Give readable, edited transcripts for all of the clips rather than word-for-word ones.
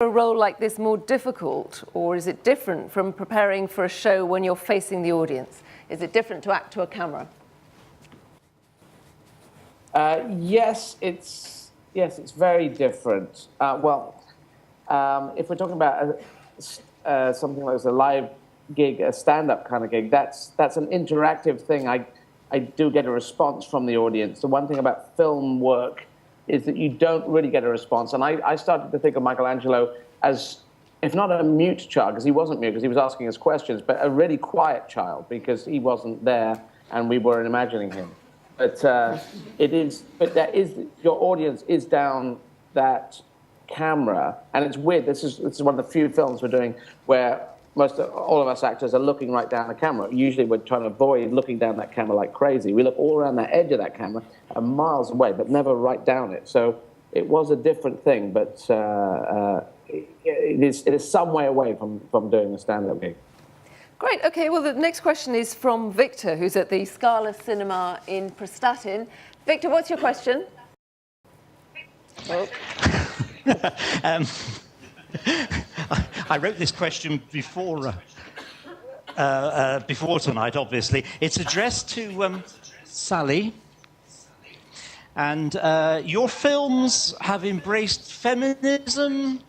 a role like this more difficult, or is it different from preparing for a show when you're facing the audience? Is it different to act to a camera? Yes, it's very different. If we're talking about something like a live gig, a stand-up kind of gig, that's an interactive thing. I do get a response from the audience. The one thing about film work is that you don't really get a response. And I started to think of Michelangelo as, if not a mute child, because he wasn't mute, because he was asking us questions, but a really quiet child, because he wasn't there and we weren't imagining him. But your audience is down that camera, and it's weird. This is one of the few films we're doing where all of us actors are looking right down the camera. Usually we're trying to avoid looking down that camera like crazy. We look all around the edge of that camera, miles away, but never right down it. So it was a different thing, but it is some way away from doing a stand-up gig. Great. Okay, well, the next question is from Victor, who's at the Scala Cinema in Prestatyn. Victor, what's your question? Oh. I wrote this question before tonight, obviously. It's addressed to Sally. And your films have embraced feminism,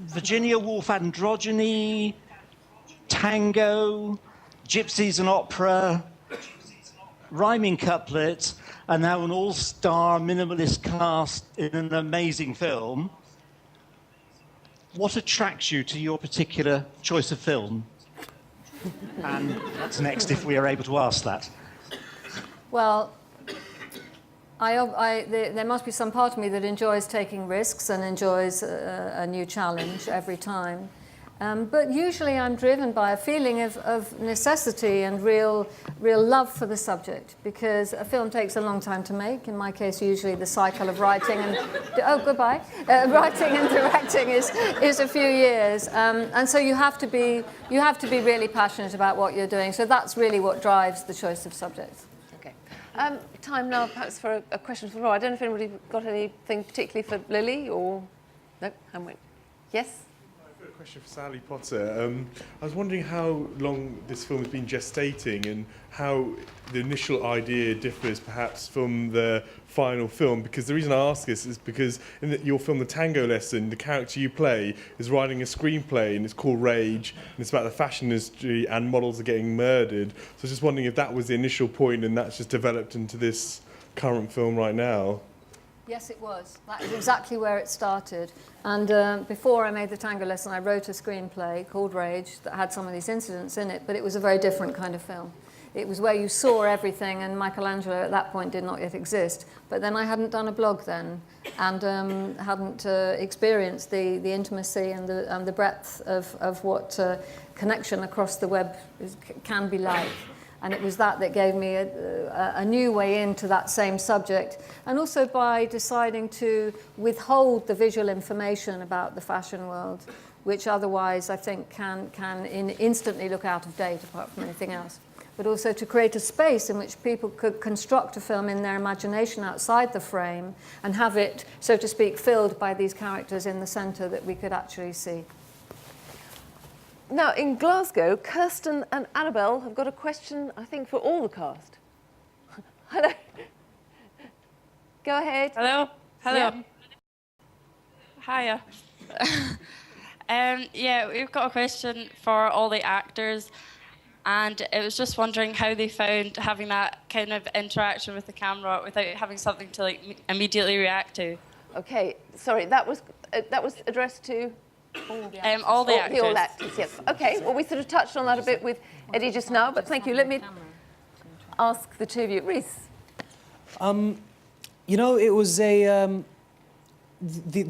Virginia Woolf androgyny, tango, gypsies and opera, rhyming couplets, and now an all-star minimalist cast in an amazing film. What attracts you to your particular choice of film? And what's next, if we are able to ask that? Well, there must be some part of me that enjoys taking risks and enjoys a new challenge every time. But usually I'm driven by a feeling of necessity and real love for the subject, because a film takes a long time to make. In my case, usually the cycle of writing and writing and directing is a few years, and so you have to be really passionate about what you're doing. So that's really what drives the choice of subjects. Okay. Time now, perhaps, for a question for Laura. I don't know if anybody got anything particularly for Lily, or no? Yes. Question for Sally Potter. I was wondering how long this film has been gestating and how the initial idea differs perhaps from the final film, because the reason I ask this is because in your film The Tango Lesson, the character you play is writing a screenplay and it's called Rage, and it's about the fashion industry and models are getting murdered. So I was just wondering if that was the initial point and that's just developed into this current film right now. Yes, it was. That is exactly where it started. And before I made The Tango Lesson, I wrote a screenplay called Rage that had some of these incidents in it, but it was a very different kind of film. It was where you saw everything, and Michelangelo at that point did not yet exist. But then I hadn't done a blog then, and hadn't experienced the intimacy and the breadth of what connection across the web can be like. And it was that gave me a new way into that same subject. And also by deciding to withhold the visual information about the fashion world, which otherwise I think can instantly look out of date apart from anything else. But also to create a space in which people could construct a film in their imagination outside the frame and have it, so to speak, filled by these characters in the centre that we could actually see. Now, in Glasgow, Kirsten and Annabelle have got a question, I think, for all the cast. Hello. Go ahead. Hello. Hello. Yeah. Hiya. Yeah, we've got a question for all the actors, and it was just wondering how they found having that kind of interaction with the camera without having something to immediately react to. Okay, sorry, that was addressed to all the actors. All actors, yes. Okay, well, we sort of touched on that a bit with Eddie just now, but thank you. Let me ask the two of you. Rhys. You know, it was the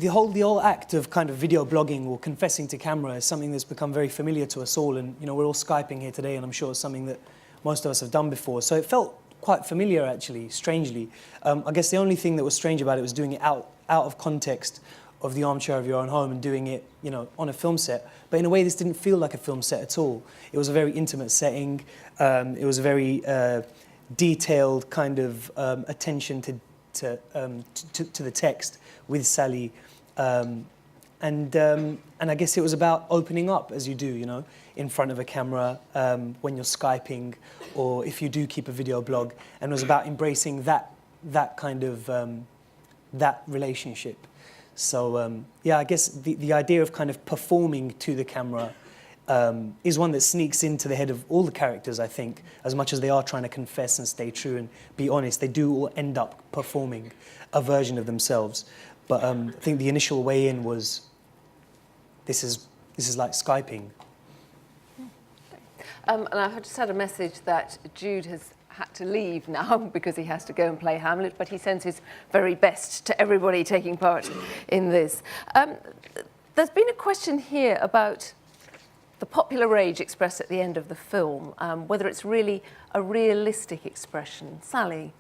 whole act of kind of video blogging or confessing to camera is something that's become very familiar to us all, and you know, we're all Skyping here today, and I'm sure it's something that most of us have done before. So it felt quite familiar, actually, strangely. I guess the only thing that was strange about it was doing it out of context of the armchair of your own home and doing it, you know, on a film set. But in a way, this didn't feel like a film set at all. It was a very intimate setting. It was a very detailed kind of attention to the text with Sally and I guess it was about opening up, as you do, you know, in front of a camera, when you're Skyping, or if you do keep a video blog, and it was about embracing that kind of that relationship. So yeah, I guess the idea of kind of performing to the camera is one that sneaks into the head of all the characters, I think. As much as they are trying to confess and stay true and be honest, they do all end up performing a version of themselves. But I think the initial way in was, this is like Skyping. And I've just had a message that Jude has had to leave now because he has to go and play Hamlet, but he sends his very best to everybody taking part in this. There's been a question here about the popular rage expressed at the end of the film, whether it's really a realistic expression. Sally?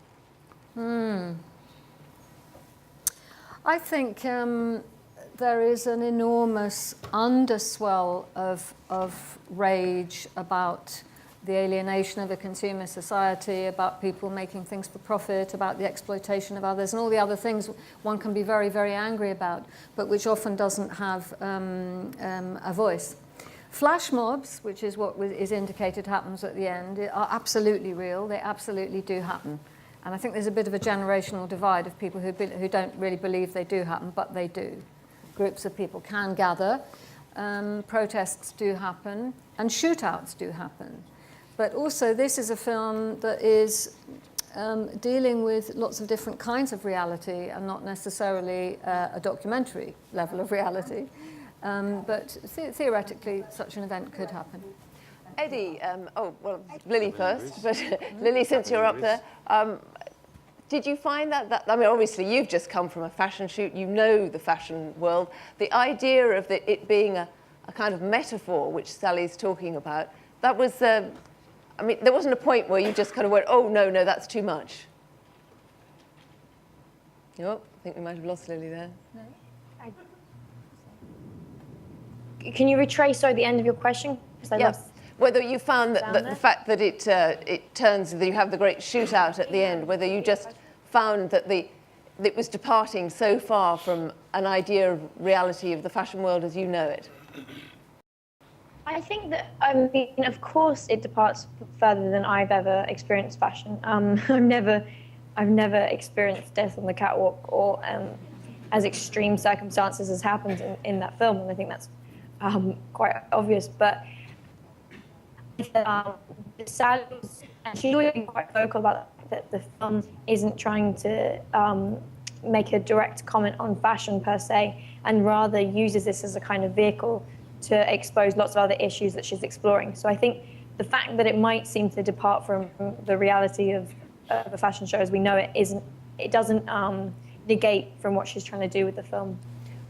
I think there is an enormous underswell of rage about the alienation of a consumer society, about people making things for profit, about the exploitation of others, and all the other things one can be very, very angry about, but which often doesn't have a voice. Flash mobs, which is what is indicated happens at the end, are absolutely real. They absolutely do happen. And I think there's a bit of a generational divide of people who don't really believe they do happen, but they do. Groups of people can gather, protests do happen, and shootouts do happen. But also, this is a film that is dealing with lots of different kinds of reality and not necessarily a documentary level of reality. But theoretically, such an event could happen. Eddie, oh, well, Lily first, but Lily, since you're up there, did you find that, I mean, obviously you've just come from a fashion shoot, you know the fashion world. The idea of it being a kind of metaphor, which Sally's talking about, that was, I mean, there wasn't a point where you just kind of went, oh, no, that's too much. Oh, I think we might have lost Lily there. No. Can you retrace, sorry, the end of your question? Yes. Whether you found that the fact that it turns, that you have the great shootout at the end, whether you just found that it was departing so far from an idea of reality of the fashion world as you know it. I think that, I mean, of course it departs further than I've ever experienced fashion. I've never experienced death on the catwalk or as extreme circumstances as happened in that film, and I think that's quite obvious. But Sally, and she's always been quite vocal about that the film isn't trying to make a direct comment on fashion per se, and rather uses this as a kind of vehicle to expose lots of other issues that she's exploring. So I think the fact that it might seem to depart from the reality of a fashion show as we know it doesn't negate from what she's trying to do with the film.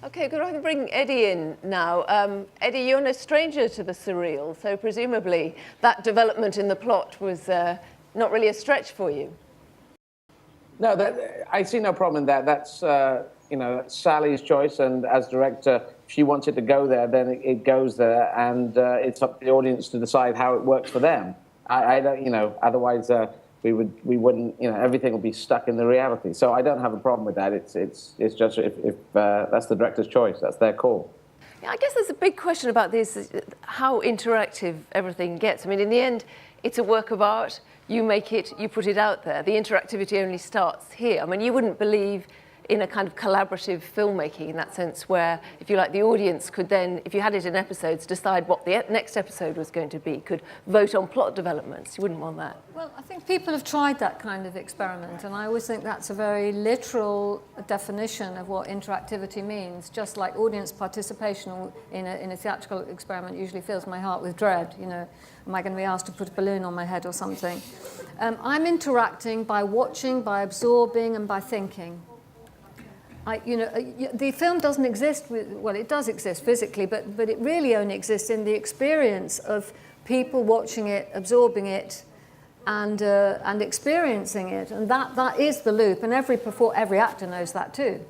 Okay, good. I can bring Eddie in now. Eddie, you're no stranger to the surreal, so presumably that development in the plot was not really a stretch for you. No, I see no problem in that. That's that's Sally's choice, and as director, if she wanted to go there, then it goes there, and it's up to the audience to decide how it works for them. I don't, otherwise we wouldn't, everything will be stuck in the reality. So I don't have a problem with that. It's just if that's the director's choice, that's their call. Yeah, I guess there's a big question about this, how interactive everything gets. I mean, in the end, it's a work of art. You make it, you put it out there. The interactivity only starts here. I mean, you wouldn't believe in a kind of collaborative filmmaking in that sense where, if you like, the audience could then, if you had it in episodes, decide what the next episode was going to be, could vote on plot developments. You wouldn't want that. Well, I think people have tried that kind of experiment, and I always think that's a very literal definition of what interactivity means, just like audience participation in a theatrical experiment usually fills my heart with dread. Am I going to be asked to put a balloon on my head or something? I'm interacting by watching, by absorbing, and by thinking. The film doesn't exist, it does exist physically, but it really only exists in the experience of people watching it, absorbing it, and experiencing it. And that is the loop, and every actor knows that too.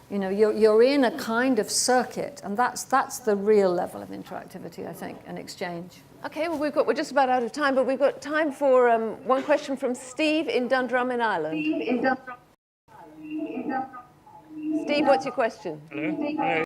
You're in a kind of circuit, and that's the real level of interactivity, I think, and exchange. Okay, well, we're just about out of time, but we've got time for one question from Steve in Dundrum, Ireland. Steve, what's your question? Hello.